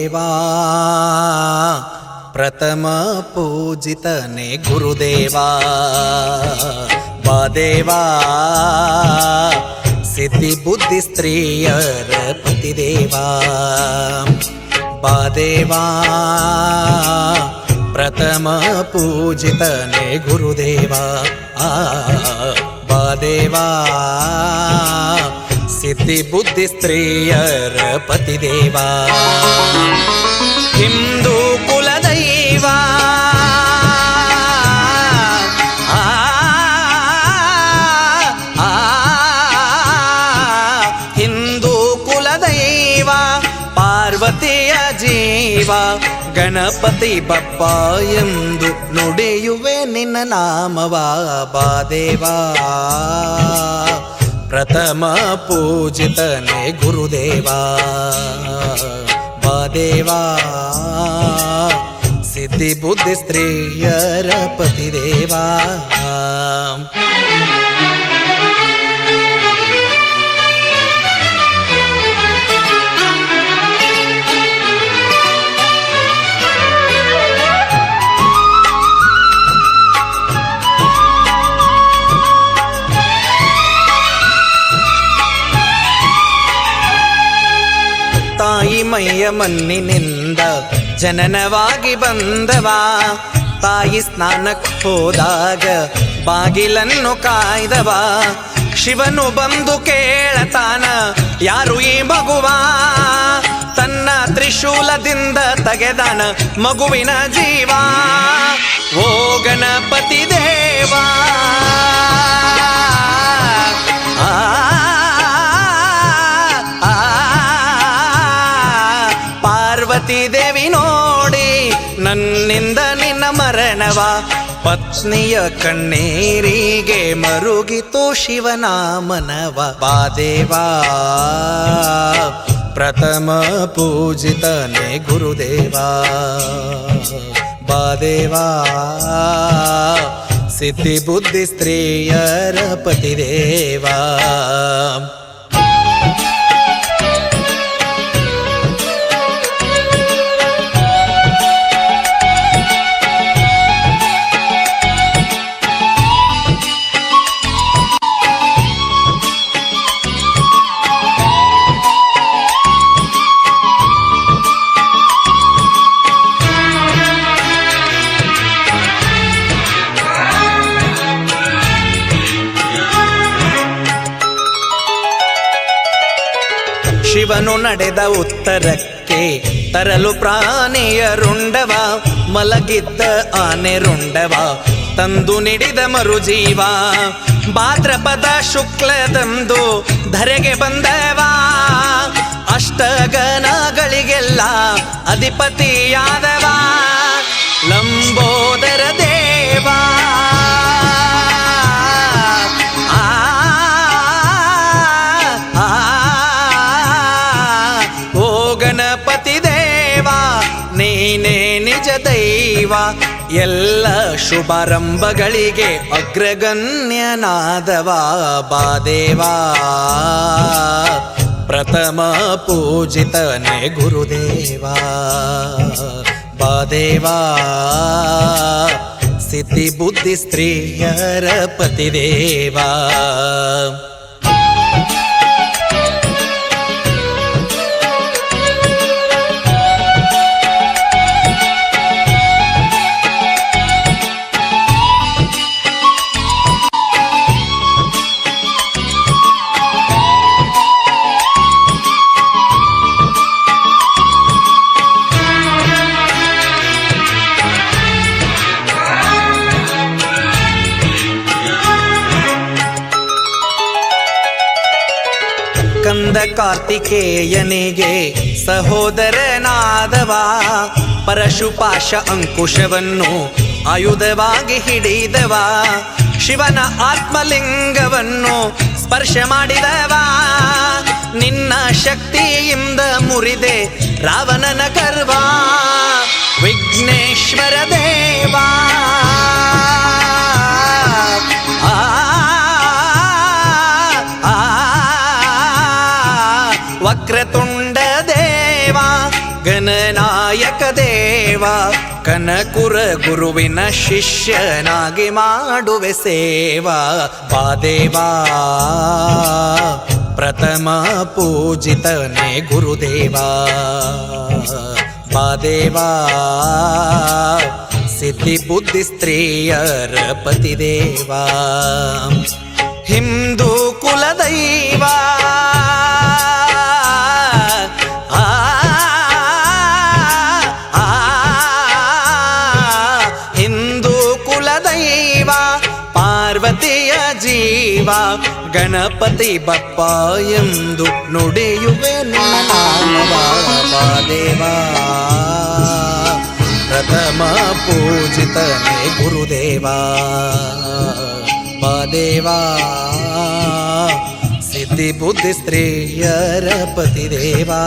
ಬಾದೇವಾ ಪ್ರಥಮ ಪೂಜಿತನೇ ಗುರುದೇವಾ. ಬಾದೇವಾ ಸಿದ್ಧಿ ಬುದ್ಧಿ ಸ್ತ್ರೀಯರ ಪತಿದೇವಾ. ಬಾದೇವಾ ಪ್ರಥಮ ಪೂಜಿತನೇ ಗುರುದೇವಾ. ಬಾದೇವಾ ಸಿದ್ಧಿ ಬುದ್ಧಿ ಸ್ತ್ರೀಯರ ಪತಿದೇವಾ. ಹಿಂದೂ ಕುಲದೈವ ಹಿಂದೂ ಕುಲದೈವ ಪಾರ್ವತಿಯ ಜೀವ ಗಣಪತಿ ಬಪ್ಪ ಎಂದು ನುಡಿಯುವೆ ನಿನ್ನ ನಾಮವಾ. ಬಾದೇವಾ ಪ್ರಥಮ ಪೂಜಿತನೇ ಗುರುದೇವಾ. ಬಾದೇವಾ ಸಿದ್ಧಿ ಬುದ್ಧಿ ಸ್ತ್ರೀಯರ ಪತಿದೇವಾ. ತಾಯಿ ಮೈಯ ಮಣ್ಣಿನಿಂದ ಜನನವಾಗಿ ಬಂದವ. ತಾಯಿ ಸ್ನಾನಕ್ಕೆ ಹೋದಾಗ ಬಾಗಿಲನ್ನು ಕಾಯ್ದವ. ಶಿವನು ಬಂದು ಕೇಳತಾನ ಯಾರು ಈ ಮಗುವ. ತನ್ನ ತ್ರಿಶೂಲದಿಂದ ತೆಗೆದಾನ ಮಗುವಿನ ಜೀವ. ಓ ಗಣಪತಿ ದೇವಾ ಪಾರ್ವತಿ ದೇವಿ ನೋಡಿ ನನ್ನಿಂದ ನಿನ್ನ ಮರಣವ. ಪತ್ನಿಯ ಕಣ್ಣೀರಿಗೆ ಮರುಗಿತು ಶಿವನ ಮನವ. ಬಾದೇವಾ ಪ್ರಥಮ ಪೂಜಿತನೇ ಗುರುದೇವಾ. ಬಾದೇವಾ ಸಿದ್ಧಿ ಬುದ್ಧಿ ಸ್ತ್ರೀಯರ ಪತಿದೇವಾ. ಶಿವನು ನಡೆದ ಉತ್ತರಕ್ಕೆ ತರಲು ಪ್ರಾಣಿಯ ರುಂಡವ. ಮಲಗಿದ್ದ ಆನೆ ರುಂಡವ ತಂದು ನೀಡಿದ ಮರುಜೀವ. ಭಾದ್ರಪದ ಶುಕ್ಲದಂದು ಧರೆಗೆ ಬಂದವ. ಅಷ್ಟಗಣಗಳಿಗೆಲ್ಲ ಅಧಿಪತಿಯಾದವ ಲಂಬೋದರ ದೇವಾ. ಗಣಪತಿ ದೇವಾ ನೀನೇ ನಿಜ ದೈವ. ಎಲ್ಲ ಶುಭಾರಂಭಗಳಿಗೆ ಅಗ್ರಗಣ್ಯನಾದವ. ಬಾದೇವಾ ಪ್ರಥಮ ಪೂಜಿತನೇ ಗುರುದೇವಾ. ಬಾದೇವಾ ಸಿದ್ಧಿ ಬುದ್ಧಿ ಸ್ತ್ರೀಯರ ಪತಿದೇವಾ. ಕಂದ ಕಾರ್ತಿಕೇಯನಿಗೆ ಸಹೋದರನಾದವ. ಪರಶುಪಾಶ ಅಂಕುಶವನ್ನು ಆಯುಧವಾಗಿ ಹಿಡಿದವ. ಶಿವನ ಆತ್ಮಲಿಂಗವನ್ನು ಸ್ಪರ್ಶ ಮಾಡಿದವ. ನಿನ್ನ ಶಕ್ತಿಯಿಂದ ಮುರಿದೆ ರಾವಣನ ಗರ್ವ. ವಿಘ್ನೇಶ್ವರ ದೇವಾ ವಕ್ರತುಂಡ ದೇವಾ ಗಣನಾ ನಾಯಕ ದೇವ ಕನಕುರ ಗುರುವಿನ ಶಿಷ್ಯನಾಗಿ ಮಾಡುವೆ ಸೇವಾ ಬಾದೇವಾ ಪ್ರಥಮ ಪೂಜಿತನೇ ಗುರುದೇವಾ ಬಾದೇವಾ ಸಿದ್ಧಿ ಬುದ್ಧಿ ಸ್ತ್ರೀಯರ ಪತಿದೇವಾ ಹಿಂದೂ ಕುಲದೈವ ಹಿಂದೂ ಕುಲದೈವ ಪಾರ್ವತಿಯ ಜೀವ ಗಣಪತಿ ಬಪ್ಪ ಎಂದು ನುಡಿಯುವೆ ನಿನ್ನ ನಾಮವ ಬಾದೇವಾ ಪ್ರಥಮ ಪೂಜಿತನೇ ಗುರುದೇವಾ ಬಾದೇವಾ ಸಿದ್ಧಿ ಬುದ್ಧಿ ಸ್ತ್ರೀಯರ ಪತಿದೇವಾ